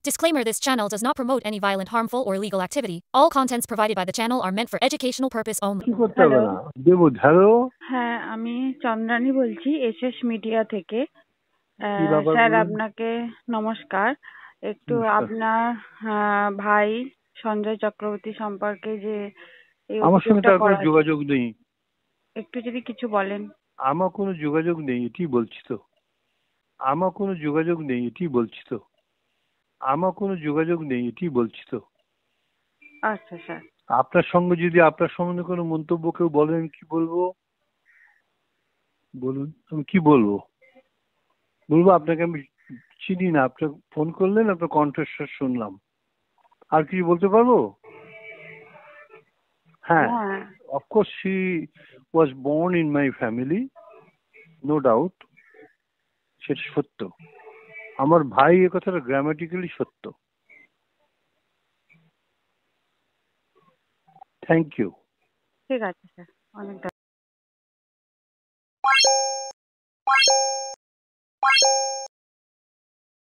Disclaimer: this channel does not promote any violent, harmful, or illegal activity. All contents provided by the channel are meant for educational purpose only. কি করতে হবে hello. না দেবুদ hello হ্যাঁ, আমি চন্দ্রানী বলছি SS media থেকে। কি ব্যাপার স্যার, বলুন আপনাকে নমস্কার। একটু নমস্কার। আপনার ভাই সঞ্জয় চক্রবর্তী সম্পর্কে যে এই আমার সঙ্গে তো অভিযোগটা আর কোনো করা, যোগাযোগ নেই। একটু যদি কিছু বলেন। আমার কোনো যোগাযোগ নেই, এটি বলছি তো। আমার কোনো যোগাযোগ নেই, এটি বলছি তো। আমার কোনো যোগাযোগ নেই, এটি বলছি তো। আচ্ছা স্যার। আপনার সঙ্গে যদি আপনার সম্বন্ধে কোনো মন্তব্য কেউ বলেন, কি বলবো বলুন? আমি কি বলবো? বলবো আপনাকে আমি চিনি না, আপনি ফোন করলেন, আপনার কণ্ঠস্বর শুনলাম, আর কিছু বলতে পারবো? হ্যাঁ, হ্যাঁ, of course she was born in my family, no doubt, সেটা সত্য। আমার ভাই এ কথাটা গ্রামাটিক্যালি সত্য। Thank you. ঠিক আছে স্যার, অনেক ধন্যবাদ।